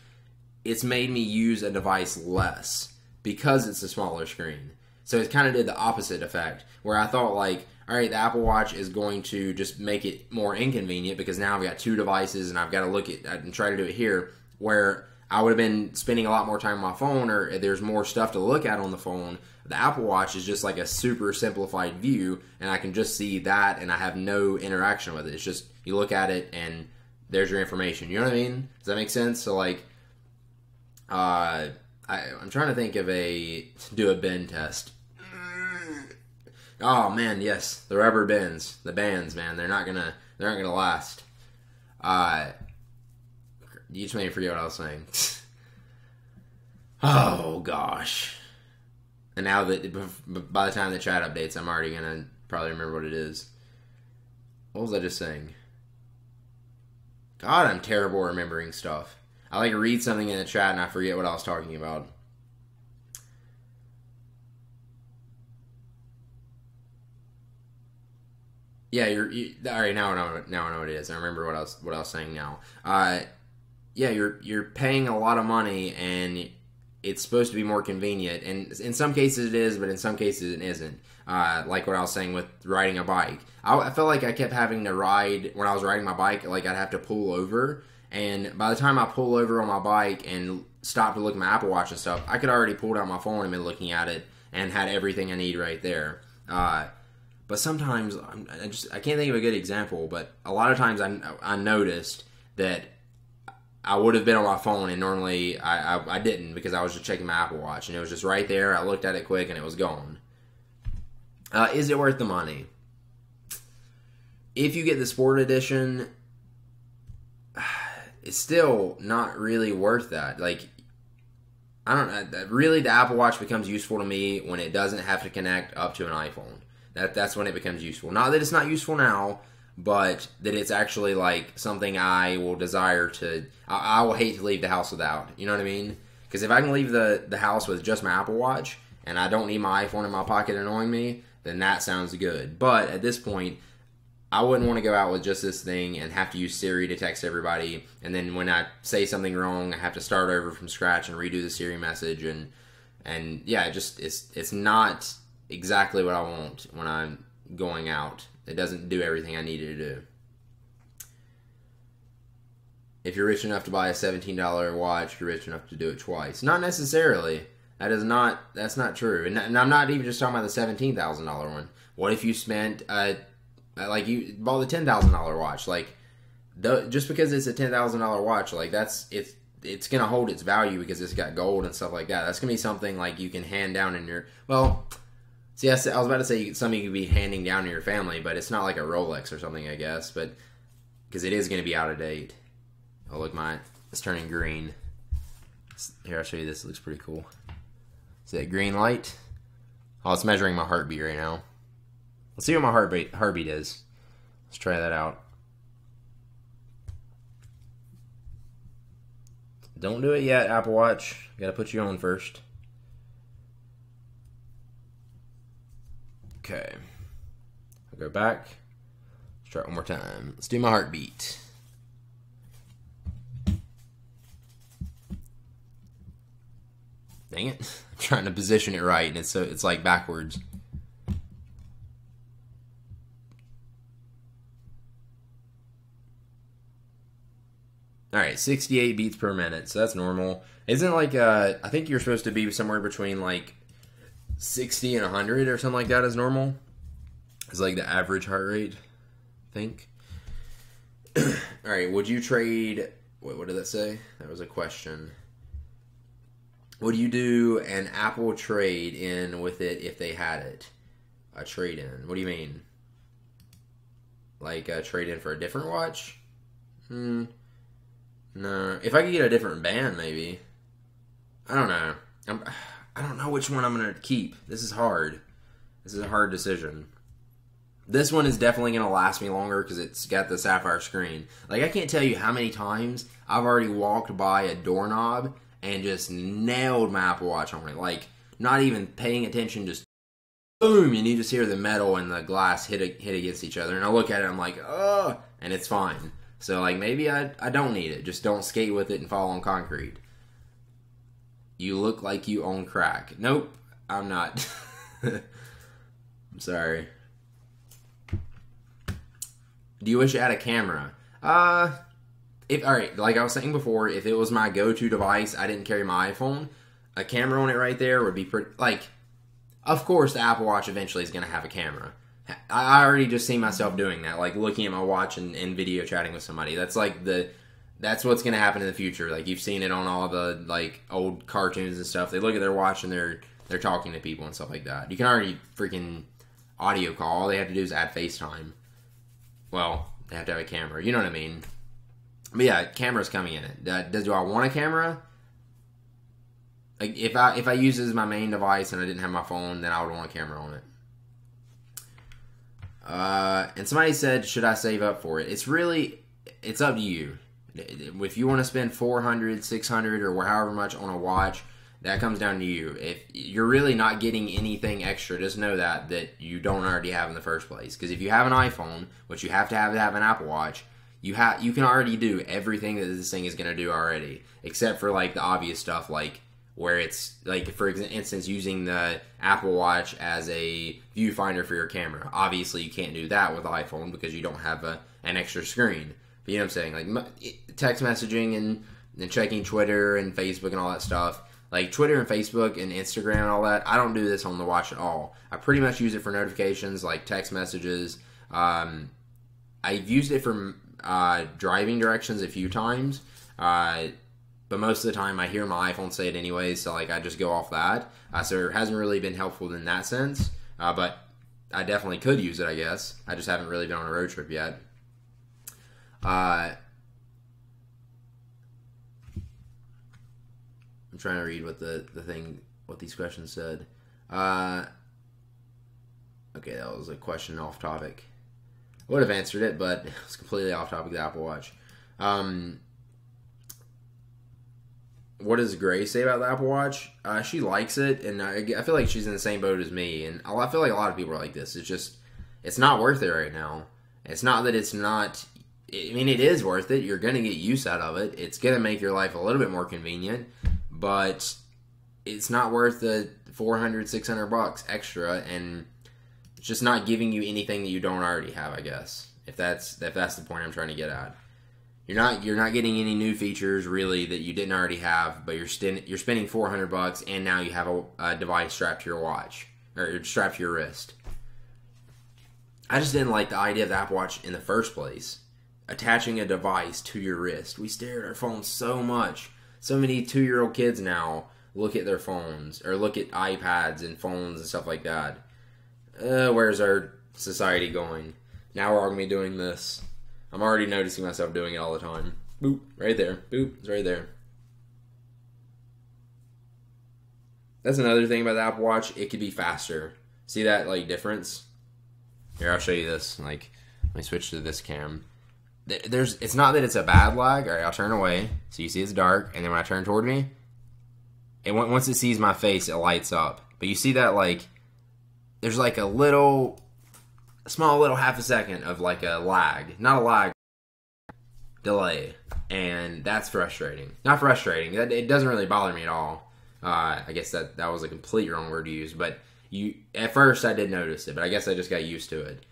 it's made me use a device less because it's a smaller screen. So it kind of did the opposite effect, where I thought, like, all right, the Apple Watch is going to just make it more inconvenient because now I've got 2 devices and I've got to look at and try to do it here, where I would have been spending a lot more time on my phone, or there's more stuff to look at on the phone. The Apple Watch is just like a super simplified view, and I can just see that, and I have no interaction with it. It's just, you look at it, and there's your information. You know what I mean? Does that make sense? So, like, I'm trying to think of do a bend test. Oh, man, yes. The rubber bands. The bands, man. They're not gonna last. You just made me forget what I was saying. Oh, gosh. And now that by the time the chat updates, I'm already going to probably remember what it is. What was I just saying? God, I'm terrible at remembering stuff. I like read something in the chat and I forget what I was talking about. Yeah, all right. Now I know what it is. I remember what I was saying now. Yeah, you're paying a lot of money and it's supposed to be more convenient, and in some cases it is, but in some cases it isn't. Like what I was saying with riding a bike. I felt like I kept having to ride, when I was riding my bike, like I'd have to pull over, and by the time I pull over on my bike and stop to look at my Apple Watch and stuff, I could already pulled out my phone and been looking at it and had everything I need right there. But sometimes, I can't think of a good example, but a lot of times I noticed that I would have been on my phone, and normally I didn't, because I was just checking my Apple Watch, and it was just right there. I looked at it quick, and it was gone. Is it worth the money? If you get the Sport Edition, it's still not really worth that. Like, I don't know. Really, the Apple Watch becomes useful to me when it doesn't have to connect up to an iPhone. That's when it becomes useful. Not that it's not useful now, but that it's actually like something I will desire to. I will hate to leave the house without. You know what I mean? Because if I can leave the house with just my Apple Watch and I don't need my iPhone in my pocket annoying me, then that sounds good. But at this point, I wouldn't want to go out with just this thing and have to use Siri to text everybody. And then when I say something wrong, I have to start over from scratch and redo the Siri message. And yeah, it's not exactly what I want when I'm going out. It doesn't do everything I need it to do. If you're rich enough to buy a $17 watch, you're rich enough to do it twice. Not necessarily. That's not true. And I'm not even just talking about the $17,000 one. What if you spent, like you bought the $10,000 watch? Like, just because it's a $10,000 watch, like it's going to hold its value because it's got gold and stuff like that. That's going to be something like you can hand down in your, well, see, I was about to say something you could be handing down to your family, but it's not like a Rolex or something, I guess, but because it is going to be out of date. Oh, look, it's turning green. Here, I'll show you this. It looks pretty cool. See that green light? Oh, it's measuring my heartbeat right now. Let's see what my heartbeat is. Let's try that out. Don't do it yet, Apple Watch. Gotta put you on first. Okay. I'll go back. Let's try it one more time. Let's do my heartbeat. Dang it. I'm trying to position it right, and it's like backwards. Alright, 68 beats per minute, so that's normal. Isn't like, I think you're supposed to be somewhere between like 60 and 100 or something like that is normal. It's like the average heart rate, I think. Alright, would you trade, what did that say? That was a question. Would you do an Apple trade in with it if they had it? A trade in. What do you mean? Like a trade in for a different watch? No. If I could get a different band, maybe. I don't know. I don't know which one I'm going to keep. This is hard. This is a hard decision. This one is definitely going to last me longer because it's got the sapphire screen. Like, I can't tell you how many times I've already walked by a doorknob and just nailed my Apple Watch on it. Like, not even paying attention, just boom, and you just hear the metal and the glass hit against each other. And I look at it, I'm like, oh, and it's fine. So, like, maybe I don't need it. Just don't skate with it and fall on concrete. You look like you own crack. Nope, I'm not. I'm sorry. Do you wish it had a camera? Alright, like I was saying before, if it was my go-to device, I didn't carry my iPhone, a camera on it right there would be pretty, like, of course the Apple Watch eventually is going to have a camera. I already just see myself doing that, like looking at my watch and video chatting with somebody. That's like that's what's going to happen in the future. Like, you've seen it on all the, like, old cartoons and stuff. They look at their watch and they're talking to people and stuff like that. You can already freaking audio call. All they have to do is add FaceTime. Well, they have to have a camera. You know what I mean? But yeah, camera's coming in it. Do I want a camera? Like, if I use it as my main device and I didn't have my phone, then I would want a camera on it. And somebody said, should I save up for it? It's up to you. If you want to spend $400, $600, or however much on a watch, that comes down to you. If you're really not getting anything extra, just know that you don't already have in the first place. Because if you have an iPhone, which you have to have an Apple Watch, you can already do everything that this thing is going to do already, except for, like, the obvious stuff, like where it's, like, for instance, using the Apple Watch as a viewfinder for your camera. Obviously, you can't do that with iPhone because you don't have an extra screen. But you know what I'm saying? Like, text messaging and checking Twitter and Facebook and all that stuff. Like, Twitter and Facebook and Instagram and all that, I don't do this on the watch at all. I pretty much use it for notifications, like text messages. I've used it for driving directions a few times. But most of the time I hear my iPhone say it anyways, so, like, I just go off that. So it hasn't really been helpful in that sense. But I definitely could use it, I guess. I just haven't really been on a road trip yet. I'm trying to read what these questions said. Okay, that was a question off topic. I would have answered it, but it was completely off topic, the Apple Watch. What does Grace say about the Apple Watch? She likes it, and I feel like she's in the same boat as me, and I feel like a lot of people are like this. It's not worth it right now. It's not that it's not... I mean, it is worth it. You're going to get use out of it. It's going to make your life a little bit more convenient, but it's not worth the $400, $600 extra, and it's just not giving you anything that you don't already have, I guess. If that's the point I'm trying to get at. You're not getting any new features really that you didn't already have, but you're spending $400 and now you have a device strapped to your watch or strapped to your wrist. I just didn't like the idea of the Apple Watch in the first place. Attaching a device to your wrist. We stare at our phones so much. So many 2-year-old kids now look at their phones or look at iPads and phones and stuff like that. Where's our society going? Now we're all going to be doing this. I'm already noticing myself doing it all the time. Boop, right there. Boop, it's right there. That's another thing about the Apple Watch. It could be faster. See that, like, difference? Here, I'll show you this. Like, let me switch to this cam. It's not that it's a bad lag. All right, I'll turn away. So you see it's dark. And then when I turn toward me, once it sees my face, it lights up. But you see that, like, there's like a small little half a second of like a lag. Not a lag, delay. And that's frustrating. Not frustrating. It doesn't really bother me at all. I guess that was a complete wrong word to use. But at first I did notice it. But I guess I just got used to it.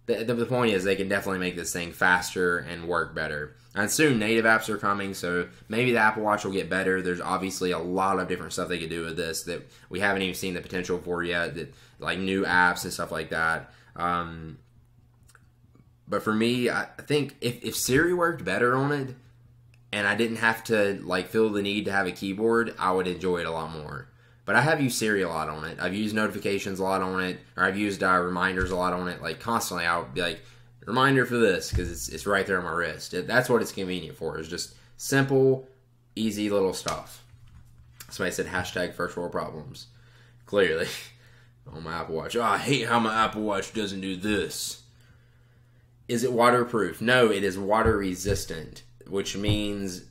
The point is they can definitely make this thing faster and work better. And soon native apps are coming, so maybe the Apple Watch will get better. There's obviously a lot of different stuff they could do with this that we haven't even seen the potential for yet, like new apps and stuff like that. But for me, I think if Siri worked better on it, and I didn't have to like feel the need to have a keyboard, I would enjoy it a lot more. But I have used Siri a lot on it. I've used notifications a lot on it, or I've used reminders a lot on it. Like constantly, I would be like, reminder for this, because it's right there on my wrist. That's what it's convenient for. It's just simple, easy little stuff. Somebody said hashtag first world problems. Clearly. On my Apple Watch. Oh, I hate how my Apple Watch doesn't do this. Is it waterproof? No, it is water resistant, which means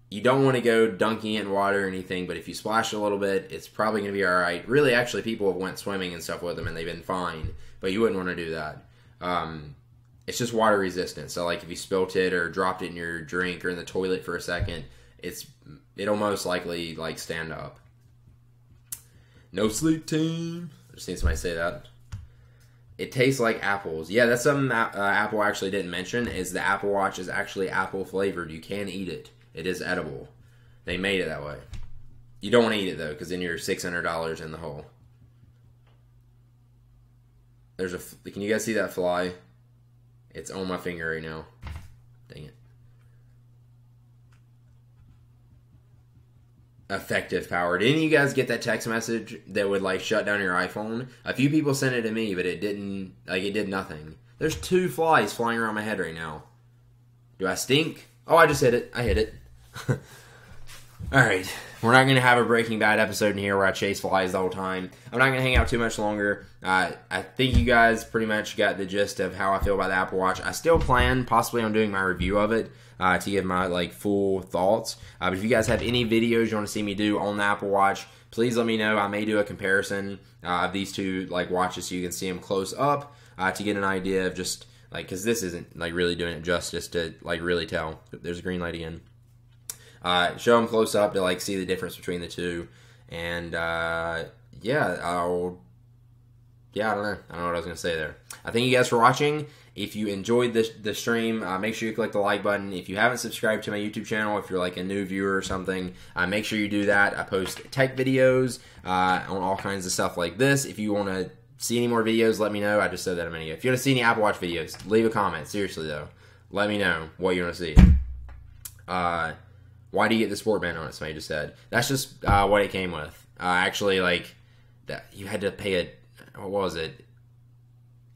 you don't want to go dunking it in water or anything, but if you splash a little bit, it's probably going to be alright. Really, actually, people have went swimming and stuff with them, and they've been fine, but you wouldn't want to do that. It's just water resistant, so like if you spilt it or dropped it in your drink or in the toilet for a second, it'll most likely like stand up. No sleep team. I just seen somebody say that. It tastes like apples. Yeah, that's something that Apple actually didn't mention, is the Apple Watch is actually apple flavored. You can eat it. It is edible. They made it that way. You don't want to eat it, though, because then you're $600 in the hole. Can you guys see that fly? It's on my finger right now. Dang it. Effective power. Didn't you guys get that text message that would like shut down your iPhone? A few people sent it to me, but it didn't. Like it did nothing. There's 2 flies flying around my head right now. Do I stink? Oh, I just hit it. I hit it. Alright. We're not going to have a Breaking Bad episode in here where I chase flies the whole time. I'm not going to hang out too much longer. I think you guys pretty much got the gist of how I feel about the Apple Watch. I still plan possibly on doing my review of it to give my like full thoughts. But if you guys have any videos you want to see me do on the Apple Watch, please let me know. I may do a comparison of these two like watches so you can see them close up to get an idea of just like, because this isn't like really doing it justice to like really tell. There's a green light again. Show them close up to like see the difference between the two, and I don't know. I don't know what I was gonna say there. I thank you guys for watching. If you enjoyed the stream, make sure you click the like button. If you haven't subscribed to my YouTube channel, if you're like a new viewer or something, make sure you do that. I post tech videos on all kinds of stuff like this. If you want to see any more videos, let me know. I just said that a minute ago. If you want to see any Apple Watch videos, leave a comment. Seriously though, let me know what you want to see. Why do you get the sport band on it? Somebody just said. That's just what it came with. Actually, like, that you had to pay it. What was it?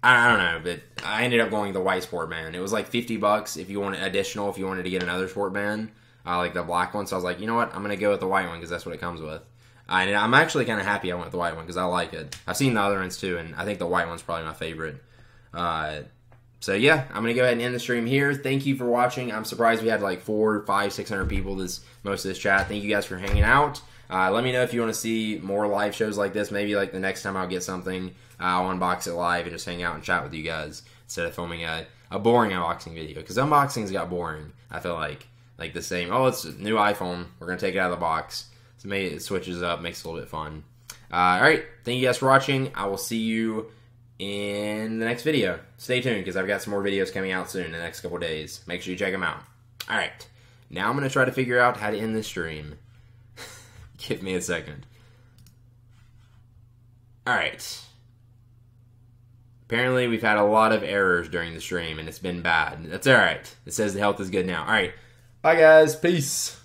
I don't know, but I ended up going the white sport band. It was like $50 if you wanted additional, if you wanted to get another sport band, like the black one. So I was like, you know what? I'm going to go with the white one because that's what it comes with. And I'm actually kind of happy I went with the white one because I like it. I've seen the other ones too, and I think the white one's probably my favorite. So yeah, I'm going to go ahead and end the stream here. Thank you for watching. I'm surprised we had like 400, 500, 600 people most of this chat. Thank you guys for hanging out. Let me know if you want to see more live shows like this. Maybe like the next time I'll get something, I'll unbox it live and just hang out and chat with you guys instead of filming a boring unboxing video. Because unboxings got boring, I feel like the same. Oh, it's a new iPhone. We're going to take it out of the box. So maybe it switches up, makes it a little bit fun. Alright, thank you guys for watching. I will see you in the next video. Stay tuned because I've got some more videos coming out soon in the next couple days. Make sure you check them out. Alright, now I'm going to try to figure out how to end this stream. Give me a second. Alright. Apparently we've had a lot of errors during the stream and it's been bad. That's alright. It says the health is good now. Alright. Bye guys. Peace.